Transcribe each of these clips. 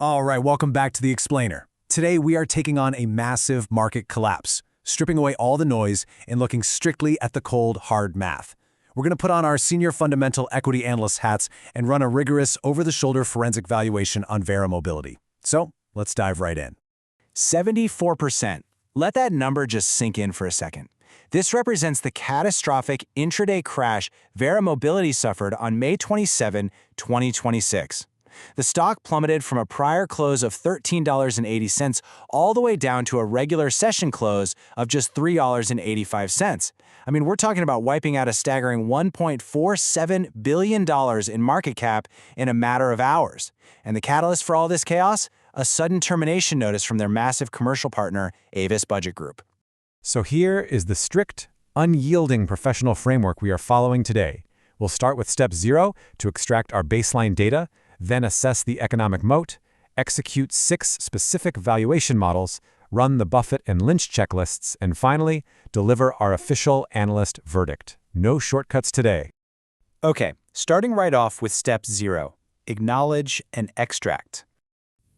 All right, welcome back to The Explainer. Today we are taking on a massive market collapse, stripping away all the noise and looking strictly at the cold, hard math. We're going to put on our senior fundamental equity analyst hats and run a rigorous over-the-shoulder forensic valuation on Verra Mobility. So let's dive right in. 74%. Let that number just sink in for a second. This represents the catastrophic intraday crash Verra Mobility suffered on May 27, 2026. The stock plummeted from a prior close of $13.80 all the way down to a regular session close of just $3.85. I mean, we're talking about wiping out a staggering $1.47 billion in market cap in a matter of hours. And the catalyst for all this chaos? A sudden termination notice from their massive commercial partner, Avis Budget Group. So here is the strict, unyielding professional framework we are following today. We'll start with step 0 to extract our baseline data, then assess the economic moat, execute 6 specific valuation models, run the Buffett and Lynch checklists, and finally, deliver our official analyst verdict. No shortcuts today. Okay, starting right off with step 0, acknowledge and extract.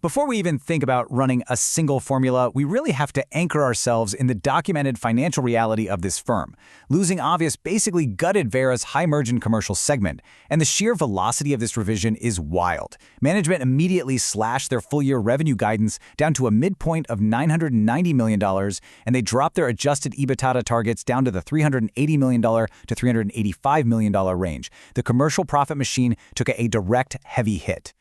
Before we even think about running a single formula, we really have to anchor ourselves in the documented financial reality of this firm. Losing Obvious basically gutted Verra's high-margin commercial segment, and the sheer velocity of this revision is wild. Management immediately slashed their full-year revenue guidance down to a midpoint of $990 million, and they dropped their adjusted EBITDA targets down to the $380 million to $385 million range. The commercial profit machine took a direct heavy hit.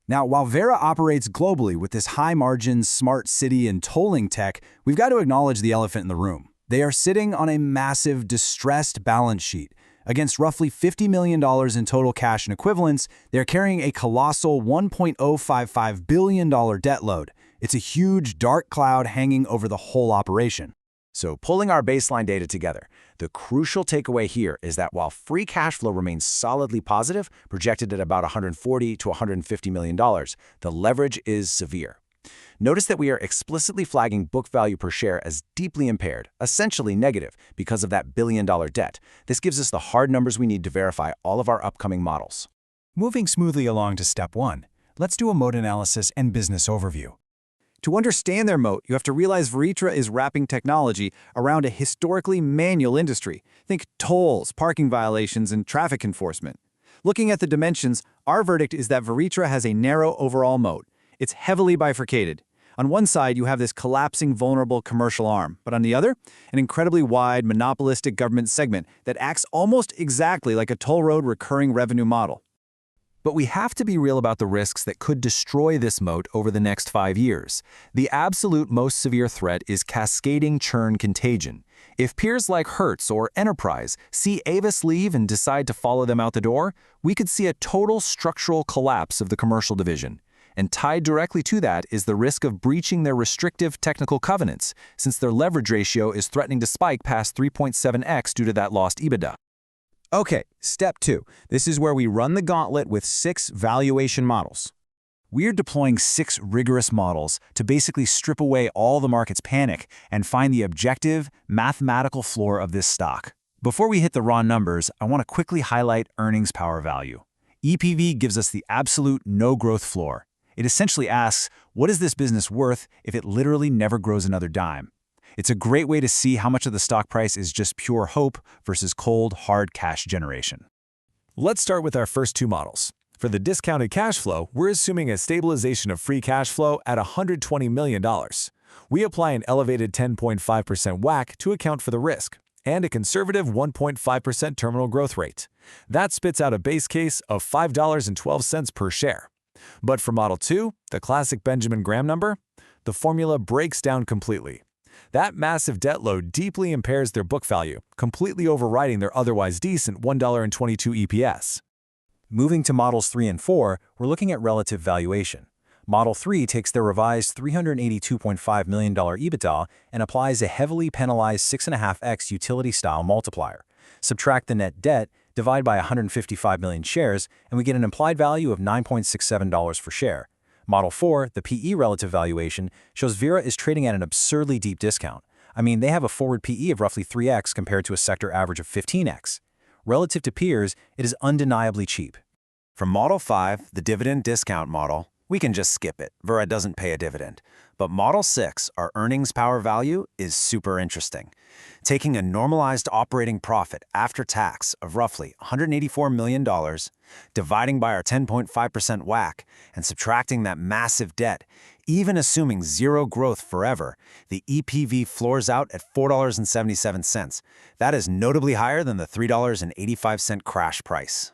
Now, while Verra operates globally with this high-margin, smart city and tolling tech, we've got to acknowledge the elephant in the room. They are sitting on a massive, distressed balance sheet. Against roughly $50 million in total cash and equivalents, they're carrying a colossal $1.055 billion debt load. It's a huge, dark cloud hanging over the whole operation. So pulling our baseline data together, the crucial takeaway here is that while free cash flow remains solidly positive, projected at about $140 to $150 million, the leverage is severe. Notice that we are explicitly flagging book value per share as deeply impaired, essentially negative, because of that billion-dollar debt. This gives us the hard numbers we need to verify all of our upcoming models. Moving smoothly along to step 1, let's do a moat analysis and business overview. To understand their moat, you have to realize Verra is wrapping technology around a historically manual industry. Think tolls, parking violations, and traffic enforcement. Looking at the dimensions, our verdict is that Verra has a narrow overall moat. It's heavily bifurcated. On one side, you have this collapsing, vulnerable commercial arm, but on the other, an incredibly wide, monopolistic government segment that acts almost exactly like a toll road recurring revenue model. But we have to be real about the risks that could destroy this moat over the next 5 years. The absolute most severe threat is cascading churn contagion. If peers like Hertz or Enterprise see Avis leave and decide to follow them out the door, we could see a total structural collapse of the commercial division. And tied directly to that is the risk of breaching their restrictive technical covenants, since their leverage ratio is threatening to spike past 3.7x due to that lost EBITDA. Okay, step 2. This is where we run the gauntlet with 6 valuation models. We're deploying 6 rigorous models to basically strip away all the market's panic and find the objective, mathematical floor of this stock. Before we hit the raw numbers, I want to quickly highlight earnings power value. EPV gives us the absolute no-growth floor. It essentially asks, what is this business worth if it literally never grows another dime? It's a great way to see how much of the stock price is just pure hope versus cold, hard cash generation. Let's start with our first 2 models. For the discounted cash flow, we're assuming a stabilization of free cash flow at $120 million. We apply an elevated 10.5% WACC to account for the risk, and a conservative 1.5% terminal growth rate. That spits out a base case of $5.12 per share. But for Model 2, the classic Benjamin Graham number, the formula breaks down completely. That massive debt load deeply impairs their book value, completely overriding their otherwise decent $1.22 EPS. Moving to Models 3 and 4, we're looking at relative valuation. Model 3 takes their revised $382.5 million EBITDA and applies a heavily penalized 6.5x utility-style multiplier. Subtract the net debt, divide by 155 million shares, and we get an implied value of $9.67 per share. Model 4, the PE relative valuation, shows Verra is trading at an absurdly deep discount. I mean, they have a forward PE of roughly 3x compared to a sector average of 15x. Relative to peers, it is undeniably cheap. For Model 5, the dividend discount model, We can just skip it. Verra doesn't pay a dividend. But Model 6, our earnings power value, is super interesting. Taking a normalized operating profit after tax of roughly $184 million, dividing by our 10.5% WACC, and subtracting that massive debt, even assuming zero growth forever, the EPV floors out at $4.77. That is notably higher than the $3.85 crash price.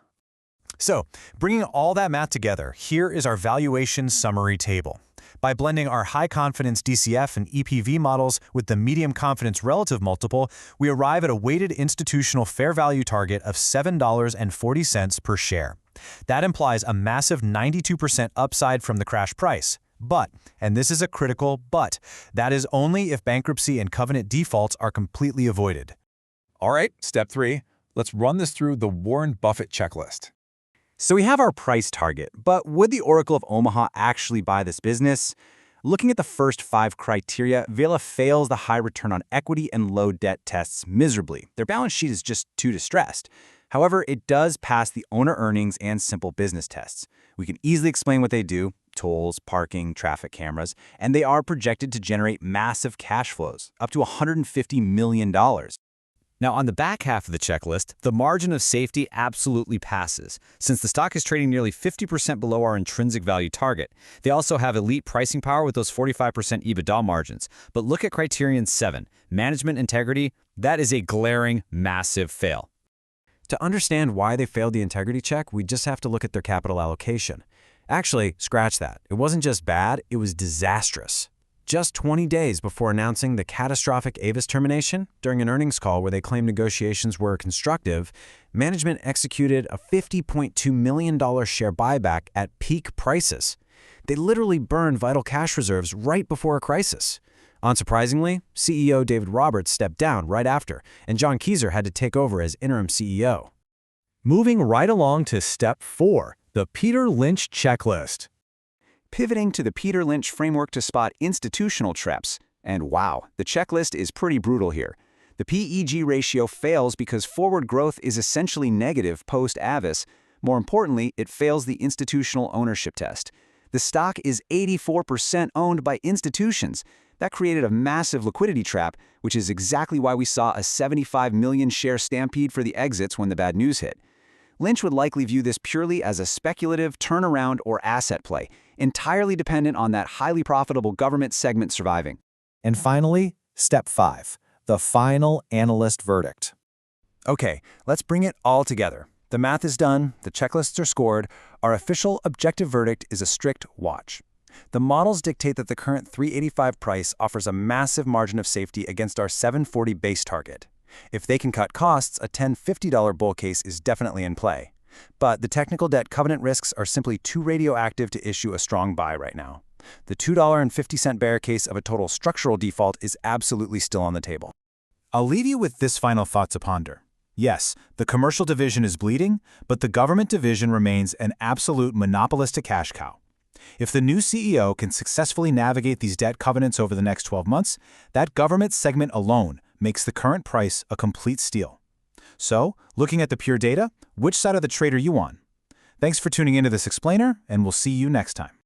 So, bringing all that math together, here is our valuation summary table. By blending our high-confidence DCF and EPV models with the medium-confidence relative multiple, we arrive at a weighted institutional fair value target of $7.40 per share. That implies a massive 92% upside from the crash price. But, and this is a critical but, that is only if bankruptcy and covenant defaults are completely avoided. All right, step 3. Let's run this through the Warren Buffett checklist. So we have our price target, but would the Oracle of Omaha actually buy this business? Looking at the first 5 criteria, Verra fails the high return on equity and low debt tests miserably. Their balance sheet is just too distressed. However, it does pass the owner earnings and simple business tests. We can easily explain what they do: tolls, parking, traffic cameras, and they are projected to generate massive cash flows, up to $150 million. Now, on the back half of the checklist, the margin of safety absolutely passes, since the stock is trading nearly 50% below our intrinsic value target. They also have elite pricing power with those 45% EBITDA margins. But look at criterion 7, management integrity. That is a glaring, massive fail. To understand why they failed the integrity check, we just have to look at their capital allocation. Actually, scratch that. It wasn't just bad, it was disastrous. Just 20 days before announcing the catastrophic Avis termination, during an earnings call where they claimed negotiations were constructive, management executed a $50.2 million share buyback at peak prices. They literally burned vital cash reserves right before a crisis. Unsurprisingly, CEO David Roberts stepped down right after, and John Keyser had to take over as interim CEO. Moving right along to step 4, the Peter Lynch checklist. Pivoting to the Peter Lynch framework to spot institutional traps. And wow, the checklist is pretty brutal here. The PEG ratio fails because forward growth is essentially negative post-Avis. More importantly, it fails the institutional ownership test. The stock is 84% owned by institutions. That created a massive liquidity trap, which is exactly why we saw a 75 million share stampede for the exits when the bad news hit. Lynch would likely view this purely as a speculative turnaround or asset play, entirely dependent on that highly profitable government segment surviving. And finally, step 5, the final analyst verdict. Okay, let's bring it all together. The math is done, the checklists are scored, our official objective verdict is a strict watch. The models dictate that the current $385 price offers a massive margin of safety against our $740 base target. If they can cut costs, a $10.50 bull case is definitely in play. But the technical debt covenant risks are simply too radioactive to issue a strong buy right now. The $2.50 bear case of a total structural default is absolutely still on the table. I'll leave you with this final thought to ponder. Yes, the commercial division is bleeding, but the government division remains an absolute monopolistic cash cow. If the new CEO can successfully navigate these debt covenants over the next 12 months, that government segment alone makes the current price a complete steal. So, looking at the pure data, which side of the trade are you on? Thanks for tuning into this explainer, and we'll see you next time.